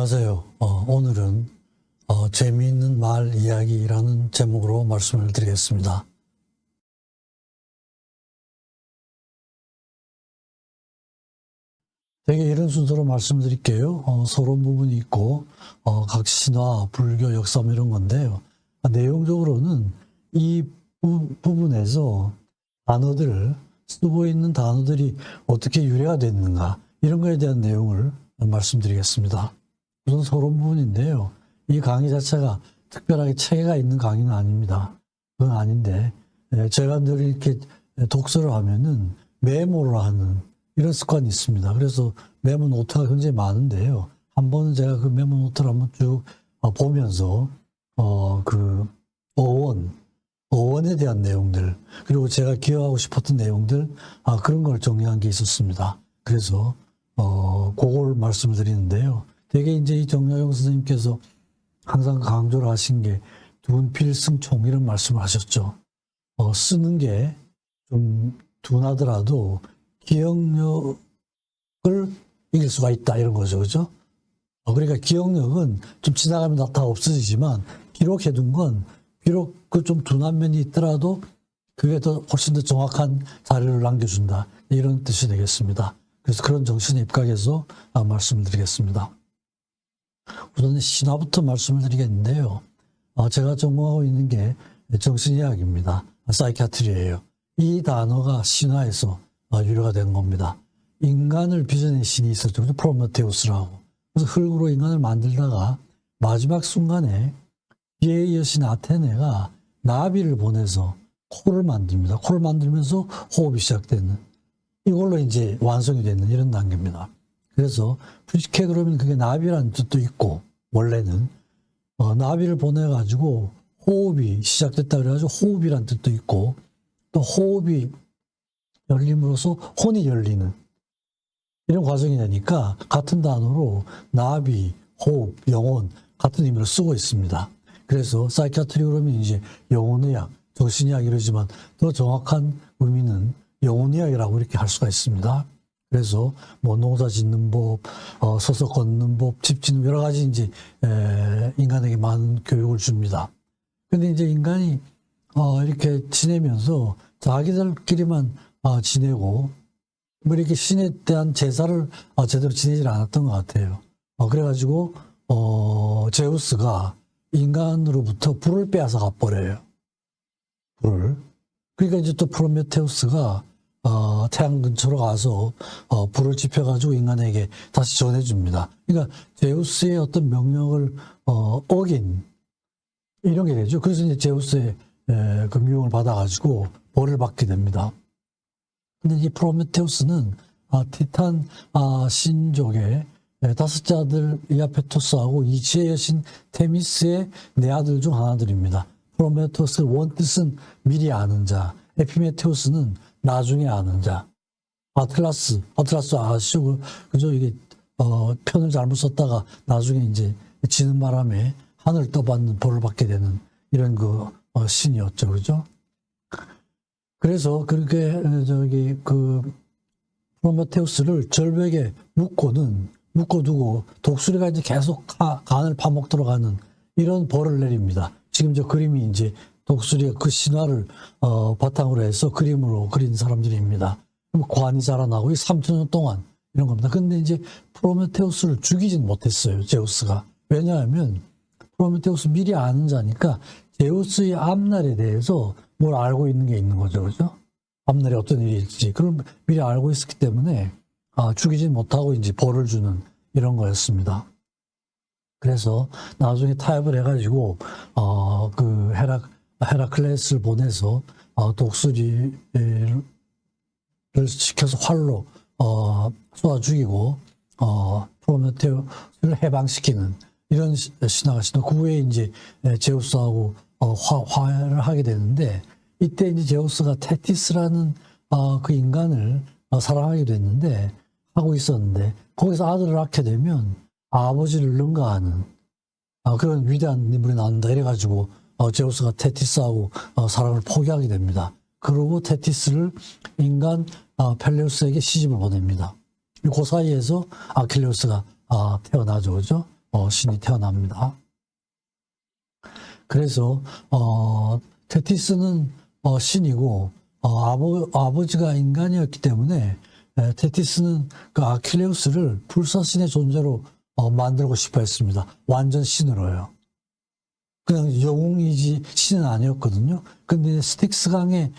안녕하세요. 오늘은 재미있는 말 이야기라는 제목으로 말씀을 드리겠습니다. 되게 이런 순서로 말씀드릴게요. 서론 부분이 있고 각 신화, 불교, 역사 이런 건데요. 내용적으로는 이 부분에서 단어들, 쓰고 있는 단어들이 어떻게 유래가 됐는가 이런 거에 대한 내용을 말씀드리겠습니다. 우선 서론 부분인데요. 이 강의 자체가 특별하게 체계가 있는 강의는 아닙니다. 그건 아닌데 제가 늘 이렇게 독서를 하면은 메모를 하는 이런 습관이 있습니다. 그래서 메모 노트가 굉장히 많은데요. 한 번은 제가 그 메모 노트를 한번 쭉 보면서 그 어원에 대한 내용들 그리고 제가 기억하고 싶었던 내용들 그런 걸 정리한 게 있었습니다. 그래서 그걸 말씀을 드리는데요. 되게 이제 이 정약용 선생님께서 항상 강조를 하신 게 둔필승총 이런 말씀을 하셨죠. 쓰는 게 좀 둔하더라도 기억력을 이길 수가 있다 이런 거죠. 그죠? 그러니까 기억력은 좀 지나가면 다 없어지지만 기록해둔 건 비록 그 좀 둔한 면이 있더라도 그게 더 훨씬 더 정확한 자료를 남겨준다 이런 뜻이 되겠습니다. 그래서 그런 정신에 입각해서 말씀을 드리겠습니다. 우선 신화부터 말씀을 드리겠는데요. 제가 전공하고 있는 게 정신의학입니다. 사이키아트리예요. 이 단어가 신화에서 유래가 된 겁니다. 인간을 빚어낸 신이 있었죠. 프로메테우스라고. 그래서 흙으로 인간을 만들다가 마지막 순간에 비의 여신 아테네가 나비를 보내서 코를 만듭니다. 코를 만들면서 호흡이 시작되는 이걸로 이제 완성이 되는 이런 단계입니다. 그래서 쉽게 그러면 그게 나비라는 뜻도 있고 원래는 나비를 보내가지고 호흡이 시작됐다 그래가지고 호흡이라는 뜻도 있고 또 호흡이 열림으로써 혼이 열리는 이런 과정이 되니까 같은 단어로 나비, 호흡, 영혼 같은 의미로 쓰고 있습니다. 그래서 사이키아트리 그러면 이제 영혼의학, 정신의학 이러지만 더 정확한 의미는 영혼의학이라고 이렇게 할 수가 있습니다. 그래서 뭐 농사 짓는 법, 서서 걷는 법, 집 짓는 여러 가지 이제 인간에게 많은 교육을 줍니다. 근데 이제 인간이 이렇게 지내면서 자기들끼리만 지내고 뭐 이렇게 신에 대한 제사를 제대로 지내질 않았던 것 같아요. 그래가지고 제우스가 인간으로부터 불을 빼앗아 가버려요. 불을. 그러니까 이제 또 프로메테우스가 태양 근처로 가서 불을 지펴가지고 인간에게 다시 전해줍니다. 그러니까 제우스의 어떤 명령을 어긴 이런 게 되죠. 그래서 이제 제우스의 그 미움을 받아가지고 벌을 받게 됩니다. 근데 이 프로메테우스는 티탄 신족의 다섯째 아들 이아페토스하고 이치의 여신 테미스의 네 아들 중 하나들입니다. 프로메테우스의 원뜻은 미리 아는 자, 에피메테우스는 나중에 아는 자. 아틀라스 아시죠? 그죠? 이게 편을 잘못 썼다가 나중에 이제 지는 바람에 하늘 떠받는 벌을 받게 되는 이런 신이었죠, 그죠? 그래서 그렇게 프로메테우스를 절벽에 묶어두고 독수리가 이제 계속 간을 파먹도록 하는 이런 벌을 내립니다. 지금 저 그림이 이제 독수리가 그 신화를 바탕으로 해서 그림으로 그린 사람들입니다. 그럼 관이 자라나고 3,000년 동안 이런 겁니다. 근데 이제 프로메테우스를 죽이진 못했어요, 제우스가. 왜냐하면 프로메테우스 미리 아는 자니까 제우스의 앞날에 대해서 뭘 알고 있는 게 있는 거죠, 그죠? 앞날에 어떤 일이 있을지. 그럼 미리 알고 있었기 때문에 죽이진 못하고 이제 벌을 주는 이런 거였습니다. 그래서 나중에 타협을 해가지고 그 헤라클레스를 보내서 독수리를 시켜서 활로 쏘아 죽이고 프로메테우스를 해방시키는 이런 신화가 그 후에 이제 제우스하고 화해를 하게 되는데 이때 이제 제우스가 테티스라는 그 인간을 사랑하게 됐는데 하고 있었는데 거기서 아들을 낳게 되면 아버지를 능가하는 그런 위대한 인물이 나온다 이래가지고 제우스가 테티스하고 사랑을 포기하게 됩니다. 그러고 테티스를 인간 펠레우스에게 시집을 보냅니다. 그 사이에서 아킬레우스가 태어나죠, 그죠? 신이 태어납니다. 그래서 테티스는 신이고 아버지가 인간이었기 때문에 테티스는 그 아킬레우스를 불사신의 존재로 만들고 싶어 했습니다. 완전 신으로요. 그냥 영웅이지 신은 아니었거든요. 근데 스틱스 강에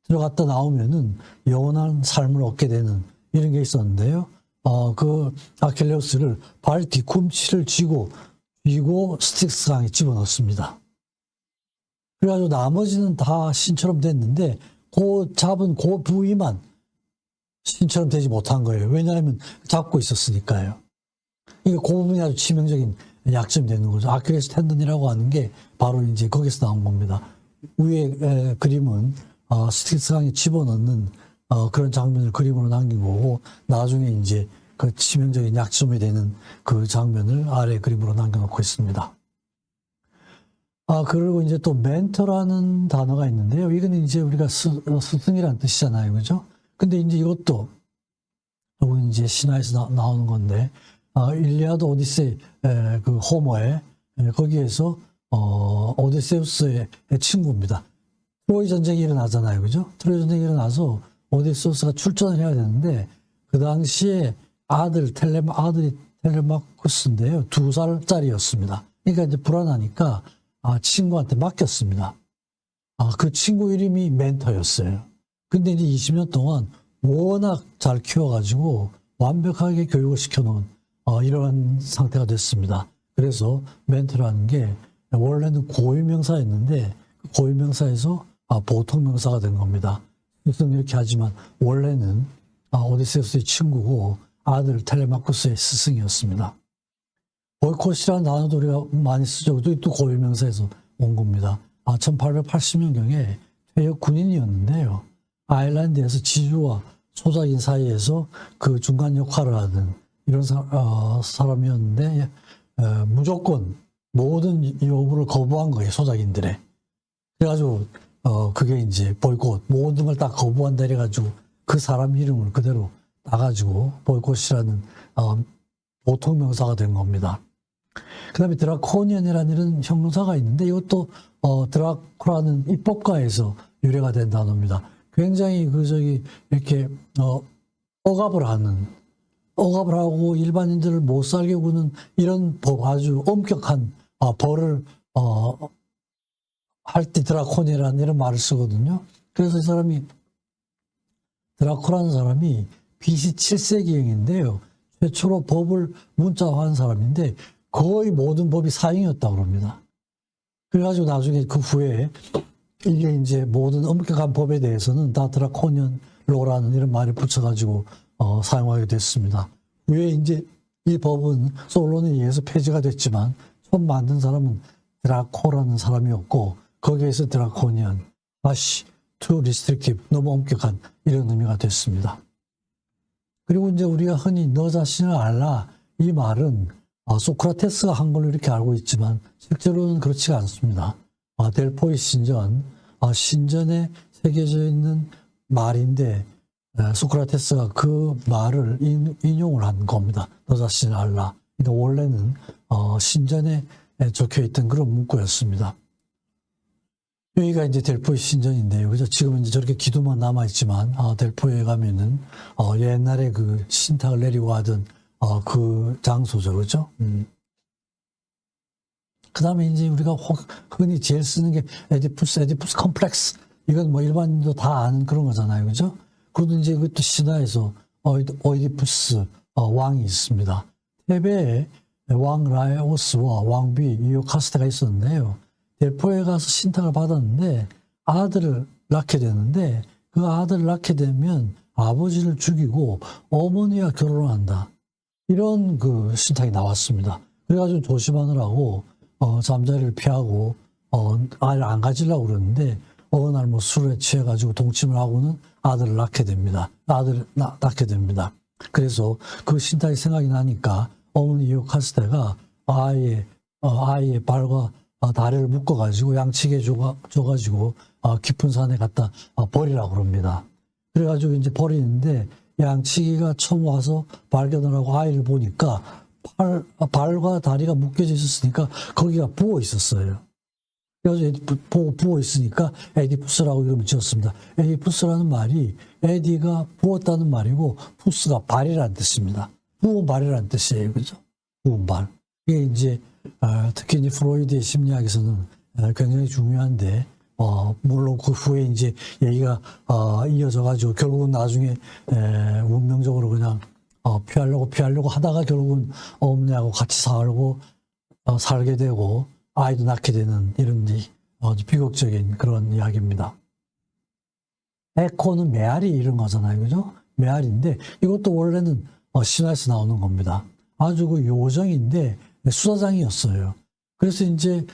들어갔다 나오면은 영원한 삶을 얻게 되는 이런 게 있었는데요. 그 아킬레우스를 발 뒤꿈치를 쥐고 스틱스 강에 집어넣습니다. 그래가지고 나머지는 다 신처럼 됐는데 잡은 그 부위만 신처럼 되지 못한 거예요. 왜냐하면 잡고 있었으니까요. 이게 그 부분이 아주 치명적인 약점이 되는 거죠. 아킬레스 텐던이라고 하는 게 바로 이제 거기서 나온 겁니다. 위에 그림은 스틱스 강에 집어넣는 그런 장면을 그림으로 남긴 거고, 나중에 이제 그 치명적인 약점이 되는 그 장면을 아래 그림으로 남겨놓고 있습니다. 그리고 이제 또 멘토라는 단어가 있는데요. 이거는 이제 우리가 스승이라는 뜻이잖아요. 그죠? 근데 이제 이것도 이제 신화에서 나오는 건데, 일리아드 오디세이, 그 호머의, 거기에서, 오디세우스의 친구입니다. 트로이 전쟁이 일어나잖아요. 그죠? 트로이 전쟁이 일어나서 오디세우스가 출전을 해야 되는데, 그 당시에 아들이 텔레마쿠스인데요. 2살짜리였습니다. 그러니까 이제 불안하니까, 친구한테 맡겼습니다. 그 친구 이름이 멘토였어요. 근데 이제 20년 동안 워낙 잘 키워가지고 완벽하게 교육을 시켜놓은 이런 상태가 됐습니다. 그래서 멘토라는 게 원래는 고유명사였는데 고유명사에서 보통명사가 된 겁니다. 그래서 이렇게 하지만 원래는 오디세우스의 친구고 아들 텔레마쿠스의 스승이었습니다. 보이콧이라는 단어도 우리가 많이 쓰죠. 또 고유명사에서 온 겁니다. 1880년경에 퇴역 군인이었는데요. 아일랜드에서 지주와 소작인 사이에서 그 중간 역할을 하는 이런 사람이었는데 무조건 모든 요구를 거부한 거예요. 소작인들의. 그래가지고 그게 이제 보이콧 모든 걸 다 거부한다 이래가지고 그 사람 이름을 그대로 따가지고 보이콧이라는 보통 명사가 된 겁니다. 그 다음에 드라코니언이라는 이런 형용사가 있는데 이것도 드라코라는 입법가에서 유래가 된 단어입니다. 굉장히 이렇게 억압을 하고 일반인들을 못 살게 구는 이런 아주 엄격한 벌을 할 때 드라코니라는 이런 말을 쓰거든요. 그래서 이 사람이 드라코라는 사람이 BC 7세기형인데요. 최초로 법을 문자화한 사람인데 거의 모든 법이 사형이었다고 합니다. 그래가지고 나중에 그 후에 이게 이제 모든 엄격한 법에 대해서는 다 드라코니언 로라는 이런 말을 붙여가지고 사용하게 됐습니다. 후에 이제 이 법은 솔론에 의해서 폐지가 됐지만 처음 만든 사람은 드라코라는 사람이었고 거기에서 드라코니언, too restrictive, 너무 엄격한 이런 의미가 됐습니다. 그리고 이제 우리가 흔히 너 자신을 알라 이 말은 소크라테스가 한 걸로 이렇게 알고 있지만 실제로는 그렇지가 않습니다. 델포이 신전, 신전에 새겨져 있는 말인데 소크라테스가 그 말을 인용을 한 겁니다. 너 자신을 알라. 그러니까 원래는 신전에 적혀있던 그런 문구였습니다. 여기가 이제 델포이 신전인데요. 그죠? 지금은 이제 저렇게 기둥만 남아있지만, 델포이에 가면은, 옛날에 그 신탁을 내리고 하던, 그 장소죠. 그죠? 그 다음에 이제 우리가 흔히 제일 쓰는 게 에디푸스 컴플렉스. 이건 뭐 일반인도 다 아는 그런 거잖아요. 그죠? 그리고 이제 그것도 신화에서 오이디푸스 왕이 있습니다. 테베에 왕 라에오스와 왕비 이오카스테가 있었는데요. 델포에 가서 신탁을 받았는데 아들을 낳게 되는데 그 아들을 낳게 되면 아버지를 죽이고 어머니와 결혼을 한다. 이런 그 신탁이 나왔습니다. 그래가지고 조심하느라고 잠자리를 피하고 아이를 안 가지려고 그러는데 어느 날 뭐 술에 취해가지고 동침을 하고는 아들을 낳게 됩니다. 낳게 됩니다. 그래서 그 신탁이 생각이 나니까 어머니 이오카스테가 아이의 발과 다리를 묶어가지고 양치게 줘가지고 깊은 산에 갖다 버리라고 그럽니다. 그래가지고 이제 버리는데 양치기가 처음 와서 발견을 하고 아이를 보니까 발과 다리가 묶여져 있었으니까 거기가 부어 있었어요. 그래서 부어 있으니까 에디푸스라고 이름을 지었습니다. 에디푸스라는 말이 에디가 부었다는 말이고 푸스가 발이라는 뜻입니다. 부은 발이라는 뜻이에요. 그죠? 부은 발. 이게 이제 특히 이제 프로이드의 심리학에서는 굉장히 중요한데 물론 그 후에 이제 얘기가 이어져 가지고 결국은 나중에 운명적으로 그냥 피하려고 하다가 결국은 어머니하고 같이 살게 되고 아이도 낳게 되는 이런 아주 비극적인 그런 이야기입니다. 에코는 메아리 이런 거잖아요. 그죠? 메아리인데 이것도 원래는 신화에서 나오는 겁니다. 아주 그 요정인데 수사장이었어요. 그래서 이제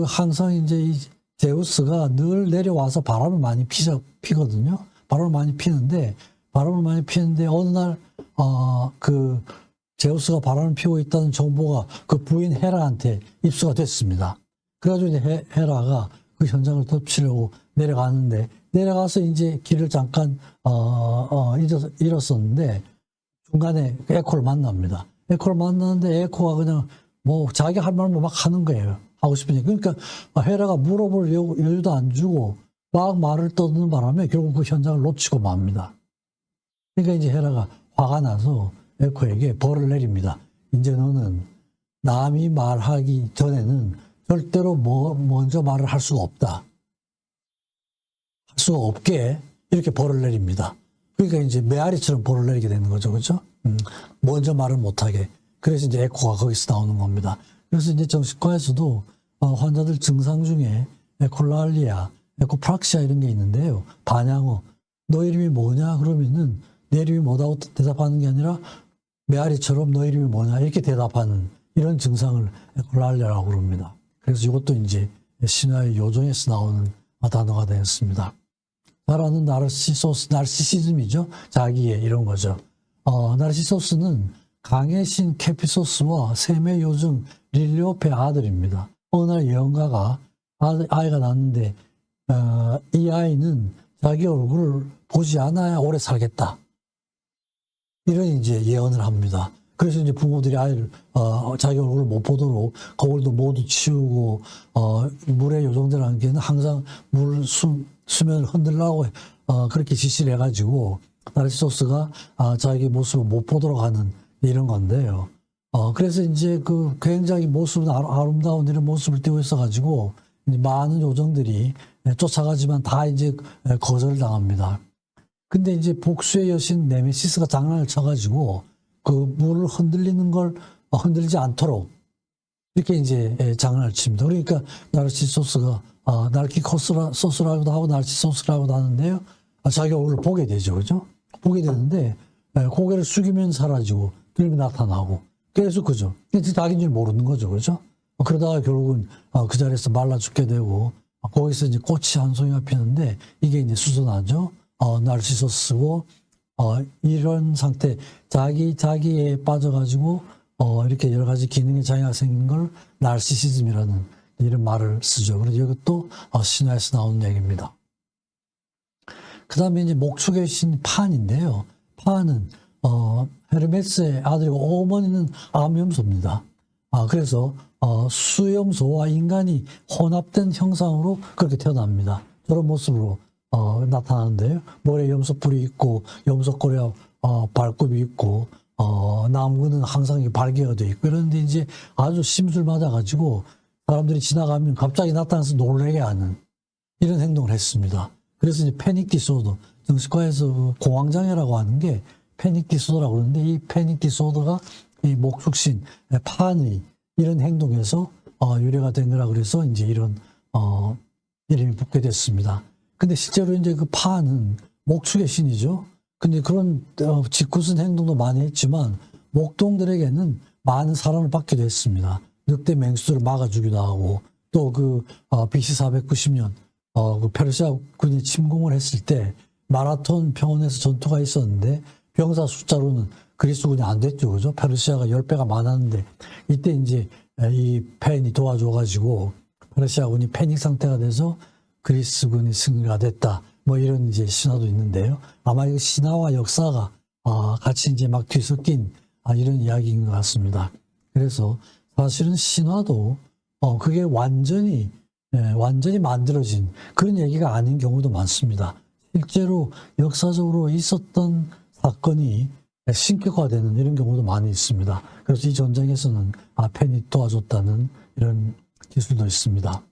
항상 이제 이 제우스가 늘 내려와서 바람을 많이 피거든요. 바람을 많이 피는데 어느 날 제우스가 바람을 피우고 있다는 정보가 그 부인 헤라한테 입수가 됐습니다. 그래가지고 이제 헤라가 그 현장을 덮치려고 내려가서 이제 길을 잠깐 잃었었는데 중간에 에코를 만납니다. 에코를 만나는데 에코가 그냥 뭐 자기 할 말만 막 하는 거예요. 하고 싶으니까. 그러니까 헤라가 물어볼 여유도 안 주고 막 말을 떠드는 바람에 결국 그 현장을 놓치고 맙니다. 그러니까 이제 헤라가 화가 나서 에코에게 벌을 내립니다. 이제 너는 남이 말하기 전에는 절대로 먼저 말을 할 수가 없다. 할 수가 없게 이렇게 벌을 내립니다. 그러니까 이제 메아리처럼 벌을 내리게 되는 거죠. 그렇죠? 먼저 말을 못하게. 그래서 이제 에코가 거기서 나오는 겁니다. 그래서 이제 정신과에서도 환자들 증상 중에 에콜랄리아, 에코프락시아 이런 게 있는데요. 반향어. 너 이름이 뭐냐? 그러면은 내 이름이 뭐다고 대답하는 게 아니라 메아리처럼 너 이름이 뭐냐? 이렇게 대답하는 이런 증상을 에콜랄리아라고 그럽니다. 그래서 이것도 이제 신화의 요정에서 나오는 단어가 되었습니다. 잘 아는 나르시시즘이죠. 자기의 이런 거죠. 나르시소스는 강의 신 케피소스와 셈의 요정 릴리오페의 아들입니다. 어느 날 예언가가 아이가 낳았는데 이 아이는 자기 얼굴을 보지 않아야 오래 살겠다. 이런 이제 예언을 합니다. 그래서 이제 부모들이 아이를 자기 얼굴을 못 보도록 거울도 모두 치우고 물에 요정들한 게는 항상 수면을 흔들라고 그렇게 지시를 해가지고 나르시소스가 자기 모습을 못 보도록 하는 이런 건데요. 그래서 이제 그 굉장히 모습은 아름다운 이런 모습을 띄고 있어가지고 많은 요정들이 쫓아가지만 다 이제 거절을 당합니다. 근데 이제 복수의 여신 네메시스가 장난을 쳐가지고 그 물을 흔들리지 않도록 이렇게 이제 장난을 칩니다. 그러니까 나르시소스가 나르키소스라고도 하고 나르시소스라고도 하는데요. 자기 얼굴을 보게 되죠. 그죠? 보게 되는데 고개를 숙이면 사라지고 들면 나타나고 계속 그죠? 자기인 줄 모르는 거죠. 그죠? 그러다가 결국은 그 자리에서 말라 죽게 되고 거기서 이제 꽃이 한 송이가 피는데 이게 이제 수선하죠. 나르시소스고 이런 상태 자기에 빠져가지고 이렇게 여러 가지 기능에 장애가 생긴 걸 나르시시즘이라는 이런 말을 쓰죠. 그래서 이것도 신화에서 나오는 얘기입니다. 그 다음에 이제 목축의 신 판인데요. 판은 헤르메스의 아들이고 어머니는 암염소입니다. 그래서 수염소와 인간이 혼합된 형상으로 그렇게 태어납니다. 저런 모습으로 나타나는데요. 머리에 염소뿔이 있고 염소꼬리와 발굽이 있고 나무는 항상 발개가 되어 있고 그런데 이제 아주 심술 맞아가지고 사람들이 지나가면 갑자기 나타나서 놀라게 하는 이런 행동을 했습니다. 그래서 이제 패닉 디소더, 정신과에서 공황장애라고 하는 게 패닉 디소더라고 그러는데 이 패닉 디소더가 이 목축신 판의 이런 행동에서 유래가 된 거라 그래서 이제 이런 이름이 붙게 됐습니다. 근데 실제로 이제 그 판은 목축의 신이죠. 근데 그런 짓궂은 행동도 많이 했지만 목동들에게는 많은 사랑을 받기도 했습니다. 늑대 맹수들을 막아주기도 하고 또 그 BC 490년 그 페르시아 군이 침공을 했을 때 마라톤 병원에서 전투가 있었는데 병사 숫자로는 그리스군이 안 됐죠. 그죠? 페르시아가 10배가 많았는데 이때 이제 이 펜이 도와줘가지고 페르시아군이 패닉 상태가 돼서 그리스군이 승리가 됐다. 뭐 이런 이제 신화도 있는데요. 아마 이 신화와 역사가 같이 이제 막 뒤섞인 이런 이야기인 것 같습니다. 그래서 사실은 신화도 그게 완전히 만들어진 그런 얘기가 아닌 경우도 많습니다. 실제로 역사적으로 있었던 사건이 신격화되는 이런 경우도 많이 있습니다. 그래서 이 전쟁에서는 펜이 도와줬다는 이런 기술도 있습니다.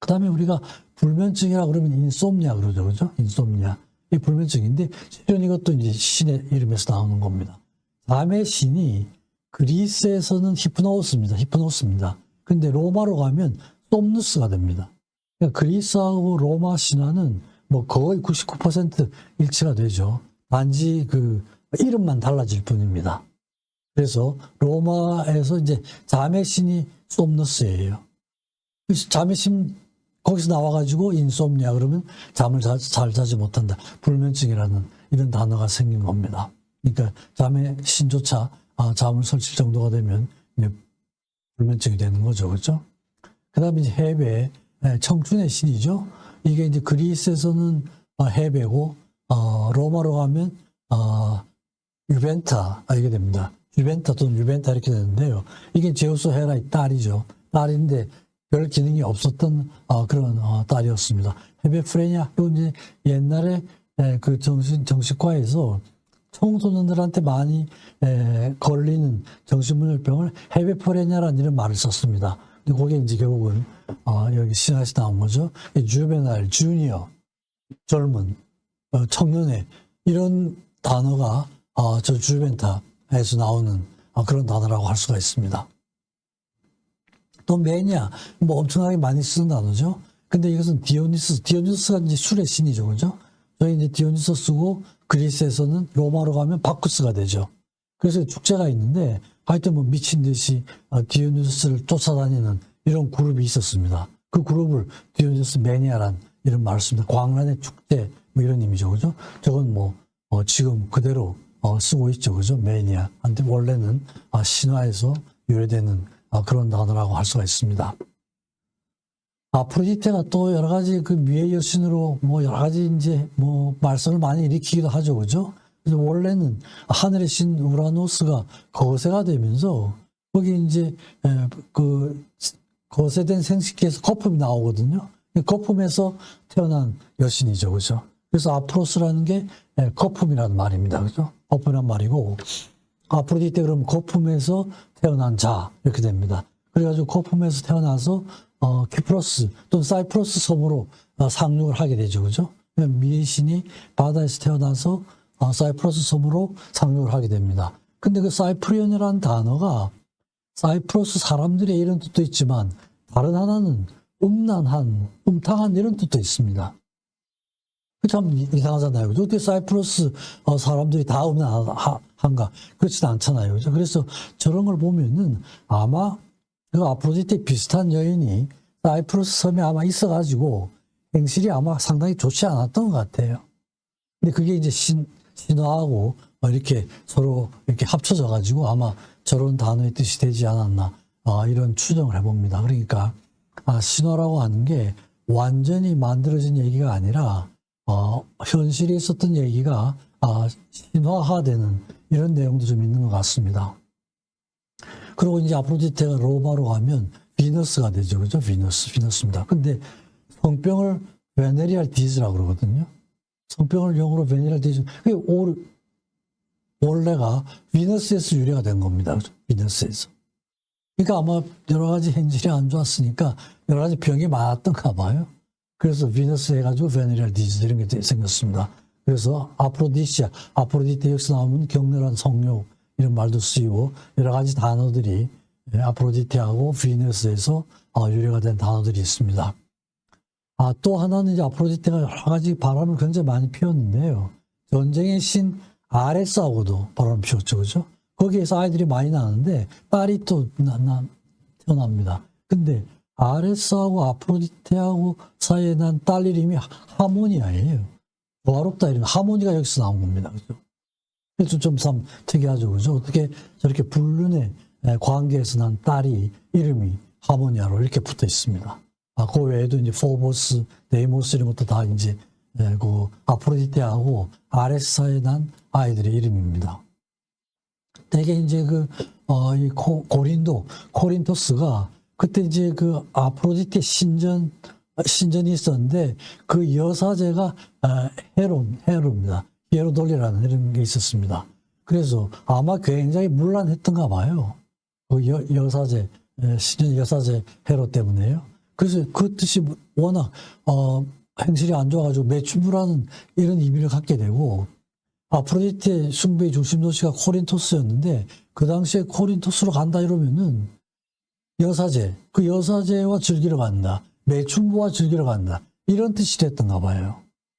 그 다음에 우리가 불면증이라 그러면 인솜니아 그러죠. 그죠? 인솜니아. 이 불면증인데, 실은 이것도 이제 신의 이름에서 나오는 겁니다. 잠의 신이 그리스에서는 히프노스입니다. 근데 로마로 가면 솜누스가 됩니다. 그러니까 그리스하고 로마 신화는 뭐 거의 99% 일치가 되죠. 단지 그 이름만 달라질 뿐입니다. 그래서 로마에서 이제 잠의 신이 솜누스예요. 그래서 잠의 신 거기서 나와가지고 인솜니아 그러면 잠을 잘 자지 못한다. 불면증이라는 이런 단어가 생긴 겁니다. 그러니까 잠의 신조차 잠을 설칠 정도가 되면 불면증이 되는 거죠. 그렇죠? 그 다음에 이제 헤베, 청춘의 신이죠. 이게 이제 그리스에서는 헤베고, 로마로 가면, 유벤타, 이게 됩니다. 유벤타 또는 유벤타 이렇게 되는데요. 이게 제우스 헤라의 딸이죠. 딸인데 별 기능이 없었던 그런 딸이었습니다. 헤베 프레냐, 또 이제 옛날에 그 정신과에서 청소년들한테 많이 걸리는 정신분열병을 헤베프레냐라는 이런 말을 썼습니다. 근데 그게 이제 결국은 여기 신화에서 나온 거죠. 주베날, 주니어, 젊은, 청년의 이런 단어가 저 주벤타에서 나오는 그런 단어라고 할 수가 있습니다. 또 매니아, 뭐 엄청나게 많이 쓰는 단어죠. 근데 이것은 디오니소스가 이제 술의 신이죠, 그죠? 저희 이제 디오니소스고 그리스에서는 로마로 가면 바쿠스가 되죠. 그래서 축제가 있는데 하여튼 뭐 미친 듯이 디오니소스를 쫓아다니는 이런 그룹이 있었습니다. 그 그룹을 디오니소스 매니아란 이런 말을 씁니다. 광란의 축제 뭐 이런 의미죠, 그죠? 저건 뭐 지금 그대로 쓰고 있죠, 그죠? 매니아. 한데 원래는 신화에서 유래되는 그런 단어라고 할 수가 있습니다. 아프로디테가 또 여러 가지 그 미의 여신으로 뭐 여러 가지 이제 뭐 말썽을 많이 일으키기도 하죠, 그죠? 그래서 원래는 하늘의 신 우라노스가 거세가 되면서 거기 이제 그 거세된 생식기에서 거품이 나오거든요. 거품에서 태어난 여신이죠, 그죠? 그래서 아프로스라는 게 거품이라는 말입니다, 그죠? 거품이란 말이고 아프로디테 그러면 거품에서 태어난 자 이렇게 됩니다. 그래가지고 거품에서 태어나서 키프로스 또는 사이프러스 섬으로 상륙을 하게 되죠, 그죠? 미의 신이 바다에서 태어나서 사이프러스 섬으로 상륙을 하게 됩니다. 근데 그 사이프리온이라는 단어가 사이프러스 사람들의 이런 뜻도 있지만 다른 하나는 음란한, 음탕한 이런 뜻도 있습니다. 참 이상하잖아요. 그죠? 어떻게 사이프러스 사람들이 다 음란한가? 그렇지는 않잖아요. 그죠? 그래서 저런 걸 보면은 아마 그 아프로디테 비슷한 여인이 사이프러스 섬에 아마 있어가지고 행실이 아마 상당히 좋지 않았던 것 같아요. 근데 그게 이제 신화하고 이렇게 서로 이렇게 합쳐져가지고 아마 저런 단어의 뜻이 되지 않았나 이런 추정을 해봅니다. 그러니까 신화라고 하는 게 완전히 만들어진 얘기가 아니라 현실에 있었던 얘기가 신화화되는 이런 내용도 좀 있는 것 같습니다. 그리고 이제 아프로디테가 로마로 가면 비너스가 되죠. 그죠? 비너스입니다. 근데 성병을 베네리알 디즈라고 그러거든요. 성병을 영어로 베네리알 디즈. 그게 원래가 비너스에서 유래가 된 겁니다. 그죠? 비너스에서. 그러니까 아마 여러 가지 행실이 안 좋았으니까 여러 가지 병이 많았던가 봐요. 그래서 비너스 해가지고 베네리알 디즈 이런 게 생겼습니다. 그래서 아프로디테 여기서 나오면 격렬한 성욕 이런 말도 쓰이고 여러 가지 단어들이 아프로디테하고 비너스에서 유래가 된 단어들이 있습니다. 또 하나는 이제 아프로디테가 여러 가지 바람을 굉장히 많이 피웠는데요. 전쟁의 신 아레스하고도 바람을 피웠죠, 그죠? 거기에서 아이들이 많이 나는데 딸이 또 태어납니다. 근데 아레스하고 아프로디테하고 사이에 난 딸 이름이 하모니아예요. 조화롭다 이런 하모니가 여기서 나온 겁니다, 그죠? 그래서 좀 참 특이하죠, 그죠? 어떻게 저렇게 불륜의 관계에서 난 딸이 이름이 하모니아로 이렇게 붙어 있습니다. 그 외에도 이제 포보스, 데이모스 이런 것도 다 이제 그 아프로디테하고 아레스 사이에 난 아이들의 이름입니다. 대개 이제 그 이 코린토스가 그때 이제 그 아프로디테 신전이 있었는데 그 여사제가 헤로입니다. 히에로돌리라는 이런 게 있었습니다. 그래서 아마 굉장히 문란했던가 봐요. 그 여사제, 신전 여사제 헤로 때문에요. 그래서 그 뜻이 워낙 행실이 안 좋아가지고 매춘부라는 이런 의미를 갖게 되고, 아프로디테 숭배의 중심 도시가 코린토스였는데 그 당시에 코린토스로 간다 이러면은 여사제, 그 여사제와 즐기러 간다, 매춘부와 즐기러 간다, 이런 뜻이 됐던가 봐요.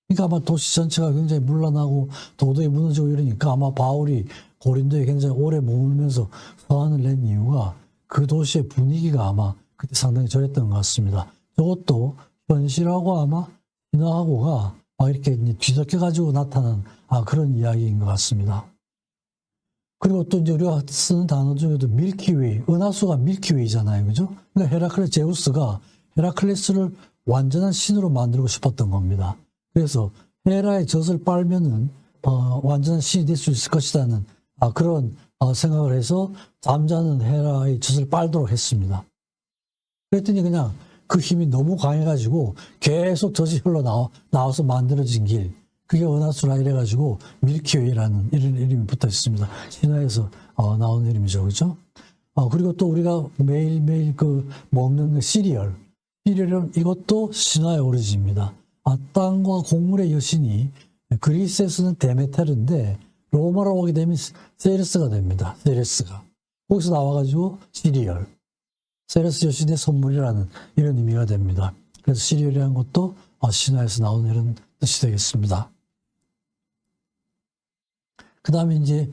그러니까 아마 도시 전체가 굉장히 문란하고 도덕이 무너지고 이러니까 아마 바울이 고린도에 굉장히 오래 머물면서 서한을 낸 이유가 그 도시의 분위기가 아마 그때 상당히 저랬던 것 같습니다. 저것도 현실하고 아마 신화하고가 막 이렇게 뒤섞여가지고 나타난 그런 이야기인 것 같습니다. 그리고 또 이제 우리가 쓰는 단어 중에도 밀키웨이, 은하수가 밀키웨이잖아요. 그죠? 그러니까 제우스가 헤라클레스를 완전한 신으로 만들고 싶었던 겁니다. 그래서 헤라의 젖을 빨면은 완전한 신이 될 수 있을 것이라는 그런 생각을 해서 잠자는 헤라의 젖을 빨도록 했습니다. 그랬더니 그냥 그 힘이 너무 강해가지고 계속 젖이 흘러나와서 만들어진 길, 그게 은하수라 이래가지고 밀키웨이라는 이런 이름이 붙어 있습니다. 신화에서 나온 이름이죠. 그죠? 그리고 또 우리가 매일매일 먹는 시리얼은 이것도 신화의 오리진입니다. 땅과 곡물의 여신이 그리스에서는 데메테르인데 로마로 오게 되면 세레스가 됩니다. 세레스가. 거기서 나와가지고 시리얼. 세레스 여신의 선물이라는 이런 의미가 됩니다. 그래서 시리얼이라는 것도 신화에서 나오는 이런 뜻이 되겠습니다. 그 다음에 이제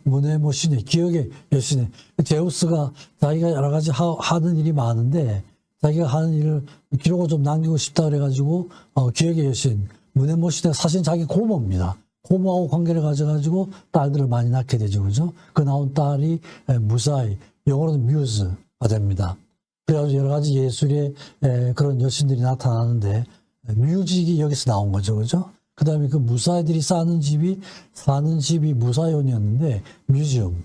무네모신의 기억의 여신의 제우스가 자기가 여러 가지 하는 일이 많은데 자기가 하는 일을 기록을 좀 남기고 싶다 그래가지고 기억의 여신 무네모신의 사실 자기 고모입니다. 고모하고 관계를 가져가지고 딸들을 많이 낳게 되죠. 그죠? 그 나온 딸이 무사히, 영어로는 뮤즈가 됩니다. 그래가지고 여러 가지 예술의 그런 여신들이 나타나는데 뮤직이 여기서 나온 거죠. 그죠? 그 다음에 그 무사이들이 사는 집이 무사연이었는데 뮤지엄,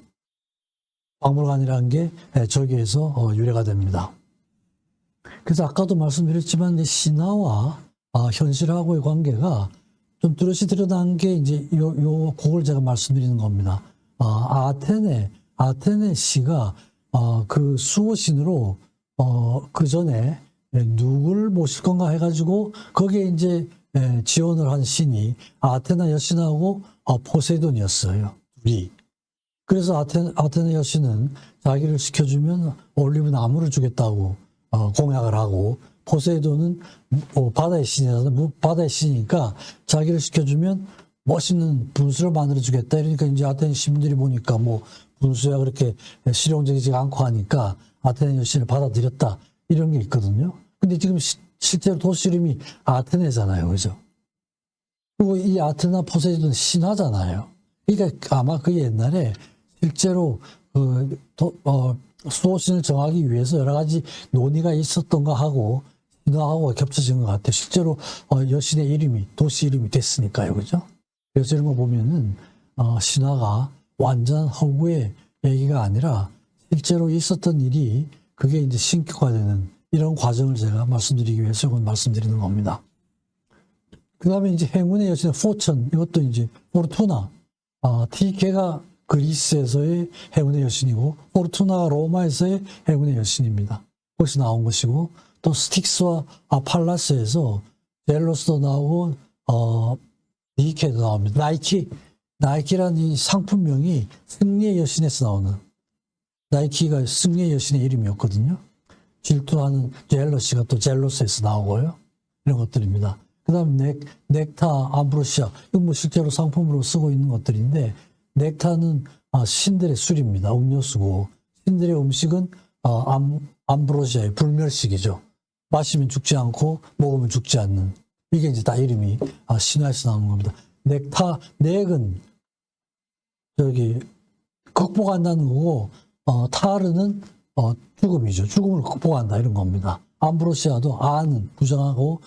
박물관이라는 게 저기에서 유래가 됩니다. 그래서 아까도 말씀드렸지만 신화와 현실하고의 관계가 좀 뚜렷이 드러난 게 이제 그걸 제가 말씀드리는 겁니다. 아테네 시가 그 수호신으로 그 전에 누굴 모실 건가 해가지고 거기에 이제 지원을 한 신이 아테나 여신하고 포세이돈이었어요. 둘이. 그래서 아테네 여신은 자기를 시켜주면 올리브 나무를 주겠다고 공약을 하고, 포세이돈은 바다의 신이라서 바다의 신이니까 자기를 시켜주면 멋있는 분수를 만들어주겠다. 이러니까 이제 아테네 시민들이 보니까 분수야 그렇게 실용적이지 않고 하니까 아테네 여신을 받아들였다. 이런 게 있거든요. 근데 지금 실제로 도시 이름이 아테네잖아요. 그죠? 그리고 이 아테나 포세이돈 신화잖아요. 그러니까 아마 그 옛날에 실제로 수호신을 정하기 위해서 여러 가지 논의가 있었던가 하고 신화하고 겹쳐진 것 같아요. 실제로 여신의 이름이 도시 이름이 됐으니까요. 그죠? 그래서 이런 거 보면은 신화가 완전 허구의 얘기가 아니라 실제로 있었던 일이 그게 이제 신격화되는 이런 과정을 제가 말씀드리기 위해서 이건 말씀드리는 겁니다. 그 다음에 이제 행운의 여신 포천, 이것도 이제 포르투나, 티케가 그리스에서의 행운의 여신이고 포르투나가 로마에서의 행운의 여신입니다. 거기서 나온 것이고, 또 스틱스와 팔라스에서 젤로스도 나오고 니케도 나옵니다. 나이키라는 이 상품명이 승리의 여신에서 나오는, 나이키가 승리의 여신의 이름이었거든요. 질투하는 젤러시가 또 젤로스에서 나오고요. 이런 것들입니다. 그 다음 넥타, 암브로시아, 이건 실제로 상품으로 쓰고 있는 것들인데, 넥타는 신들의 술입니다. 음료수고, 신들의 음식은 암브로시아의 불멸식이죠. 마시면 죽지 않고 먹으면 죽지 않는, 이게 이제 다 이름이 신화에서 나오는 겁니다. 넥은 극복한다는 거고, 타르는 죽음이죠. 죽음을 극복한다 이런 겁니다. 암브로시아도 아는 부정하고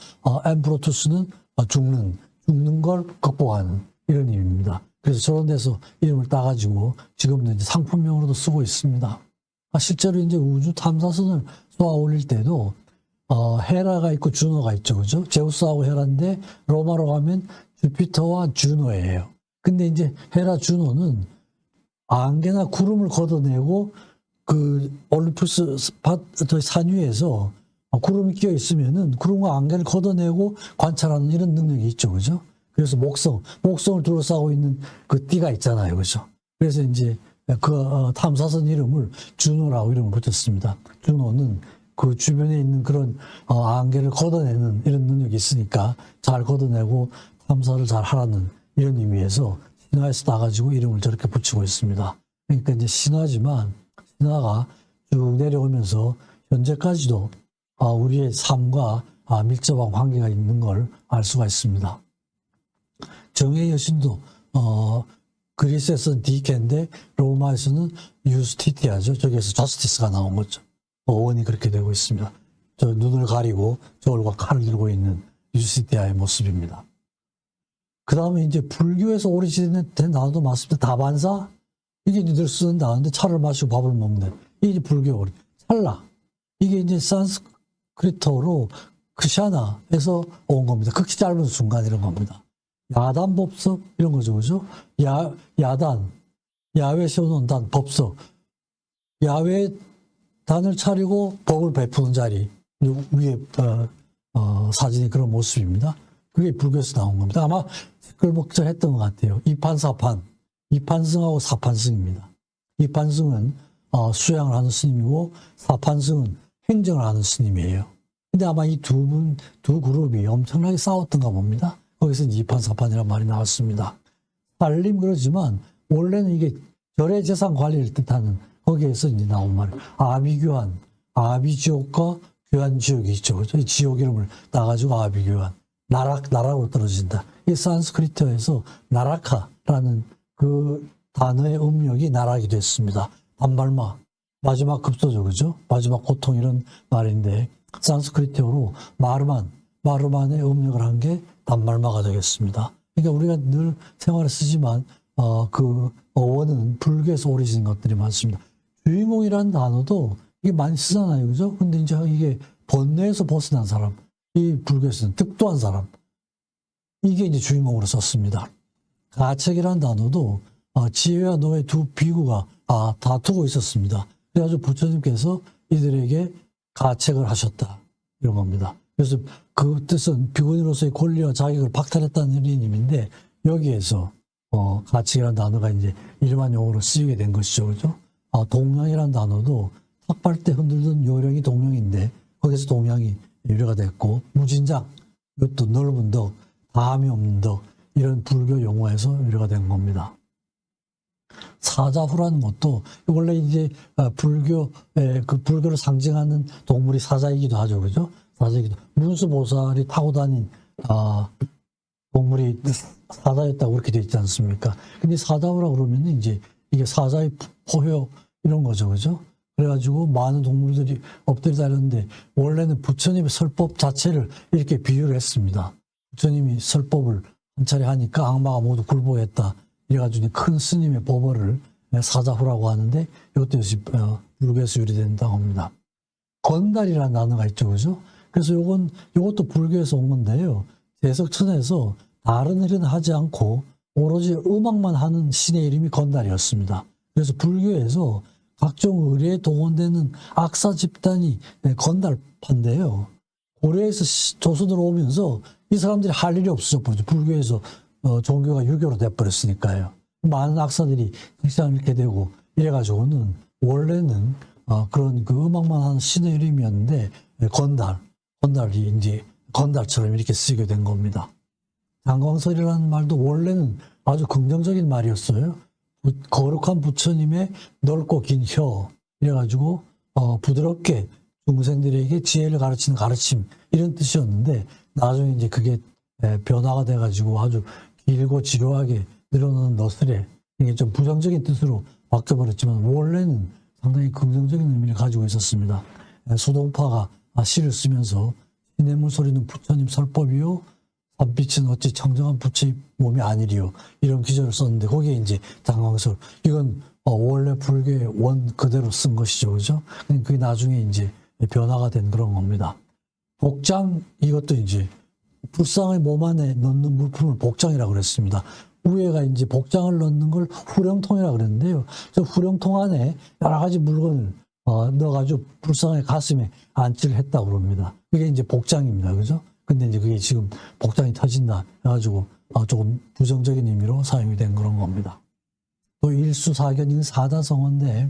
엠프로투스는 죽는 걸 극복하는 이런 의미입니다. 그래서 저런 데서 이름을 따가지고 지금도 이제 상품명으로도 쓰고 있습니다. 실제로 이제 우주 탐사선을 쏘아 올릴 때도 헤라가 있고 주노가 있죠, 그죠? 제우스하고 헤라인데 로마로 가면 주피터와 주노예요. 근데 이제 헤라 주노는 안개나 구름을 걷어내고 그 올림푸스 산 위에서 구름이 끼어 있으면은 구름과 안개를 걷어내고 관찰하는 이런 능력이 있죠, 그죠? 그래서 목성을 둘러싸고 있는 그 띠가 있잖아요, 그죠? 그래서 이제 그 탐사선 이름을 주노라고 이름을 붙였습니다. 주노는 그 주변에 있는 그런 안개를 걷어내는 이런 능력이 있으니까 잘 걷어내고 탐사를 잘 하라는 이런 의미에서 신화에서 따가지고 이름을 저렇게 붙이고 있습니다. 그러니까 이제 신화지만 신화가 쭉 내려오면서 현재까지도 우리의 삶과 밀접한 관계가 있는 걸 알 수가 있습니다. 정의의 여신도 그리스에서는 디케인데 로마에서는 유스티티아죠. 저기에서 저스티스가 나온 거죠. 어원이 그렇게 되고 있습니다. 저 눈을 가리고 저울과 칼을 들고 있는 유스티티아의 모습입니다. 그 다음에 이제 불교에서 오리진된 단어도 많습니다. 다반사? 이게 이제 늘 쓰는 단어인데 차를 마시고 밥을 먹는. 이게 이제 불교 찰나. 이게 이제 산스크리트어로 크샤나에서 온 겁니다. 극히 짧은 순간 이런 겁니다. 야단 법석 이런 거죠, 그죠? 야단, 야외 세워놓은 단, 법석. 야외 단을 차리고 법을 베푸는 자리 위에 사진이 그런 모습입니다. 그게 불교에서 나온 겁니다. 아마 시끌벅적했던 것 같아요. 이판사판, 이판승하고 사판승입니다. 이판승은 수양을 하는 스님이고 사판승은 행정을 하는 스님이에요. 근데 아마 이 두 그룹이 엄청나게 싸웠던가 봅니다. 거기서 이판사판이라는 말이 나왔습니다. 살림 그러지만 원래는 이게 절의 재산 관리를 뜻하는 거기에서 이제 나온 말. 아비교환, 아비지옥과 교환지옥이 있죠. 그죠? 이 지옥 이름을 따가지고 아비교환. 나락으로 떨어진다. 이 산스크리트어에서 나라카라는 그 단어의 음력이 나락이 됐습니다. 반발마, 마지막 급소죠, 그죠? 마지막 고통 이런 말인데 산스크리트어로 마르만의 음력을 한 게 단말마가 되겠습니다. 그러니까 우리가 늘 생활에 쓰지만 그 어원은 불교에서 오리진 것들이 많습니다. 주인공이라는 단어도 이게 많이 쓰잖아요, 그죠? 근데 이제 이게 번뇌에서 벗어난 사람, 이 불교에서는 득도한 사람, 이게 이제 주인공으로 썼습니다. 가책이라는 단어도 지혜와 노의 두 비구가 다투고 있었습니다. 그래가지고 부처님께서 이들에게 가책을 하셨다 이런 겁니다. 그래서 그 뜻은 비구니로서의 권리와 자격을 박탈했다는 의미인데 여기에서 가책이라는 단어가 이제 일반 용어로 쓰이게 된 것이죠, 그죠? 동량이라는 단어도 탁발 때 흔들던 요령이 동량인데 거기서 동량이 유래가 됐고 무진장 이것도 넓은 덕, 다함이 없는 덕 이런 불교 용어에서 유래가 된 겁니다. 사자후라는 것도 원래 이제 불교를 상징하는 동물이 사자이기도 하죠, 그죠? 사자이기도 문수보살이 타고 다닌 동물이 사자였다고 그렇게 되어 있지 않습니까? 근데 사자후라고 그러면 이제 이게 사자의 포효 이런 거죠, 그죠? 그래가지고 많은 동물들이 엎드려 다녔는데 원래는 부처님의 설법 자체를 이렇게 비유를 했습니다. 부처님이 설법을 한 차례 하니까 악마가 모두 굴복했다. 이래가지고 큰 스님의 법어를 사자후라고 하는데 이것도 역시 불교에서 유래된다고 합니다. 건달이라는 단어가 있죠, 그죠? 그래서 이것도 불교에서 온 건데요. 대석천에서 다른 일은 하지 않고 오로지 음악만 하는 신의 이름이 건달이었습니다. 그래서 불교에서 각종 의례에 동원되는 악사 집단이 건달파인데요. 고려에서 조선으로 오면서 이 사람들이 할 일이 없어졌죠. 불교에서 종교가 유교로 돼버렸으니까요. 많은 악사들이 극장을 잃게 되고 이래가지고는 원래는 그런 그 음악만 하는 신의 이름이었는데 건달이 이제 건달처럼 이렇게 쓰게 된 겁니다. 장광설이라는 말도 원래는 아주 긍정적인 말이었어요. 거룩한 부처님의 넓고 긴 혀 이래가지고 부드럽게 중생들에게 지혜를 가르치는 가르침 이런 뜻이었는데 나중에 이제 그게 변화가 돼가지고 아주 길고 지루하게 늘어나는 너스레 이게 좀 부정적인 뜻으로 바뀌어버렸지만 원래는 상당히 긍정적인 의미를 가지고 있었습니다. 수동파가 시를 쓰면서 신의 물소리는 부처님 설법이요 산빛은 어찌 청정한 부처의 몸이 아니리요. 이런 기절을 썼는데 거기에 이제 당황스러워. 이건 원래 불교의 원 그대로 쓴 것이죠. 그죠? 그게 나중에 이제 변화가 된 그런 겁니다. 복장, 이것도 이제 불상의 몸 안에 넣는 물품을 복장이라고 그랬습니다. 위에가 이제 복장을 넣는 걸 후령통이라고 그랬는데요. 저 후령통 안에 여러 가지 물건을 넣어가지고 불상의 가슴에 안치를 했다고 그럽니다. 그게 이제 복장입니다. 그죠? 근데 이제 그게 지금 복장이 터진다 해가지고 조금 부정적인 의미로 사용이 된 그런 겁니다. 또 일수사견, 사다성어인데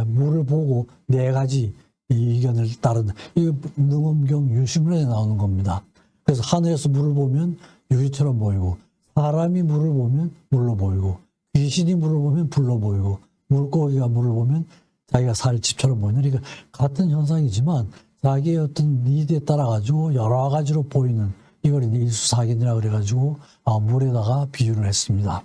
물을 보고 네 가지 의견을 따른다. 이 능엄경 유심론에 나오는 겁니다. 그래서 하늘에서 물을 보면 유리처럼 보이고, 사람이 물을 보면 물로 보이고, 귀신이 물을 보면 불로 보이고, 물고기가 물을 보면 자기가 살 집처럼 보이는, 그러니까 같은 현상이지만 자기의 어떤 니드에 따라 가지고 여러 가지로 보이는, 이걸 이제 일수사견이라고 그래가지고 물에다가 비유를 했습니다.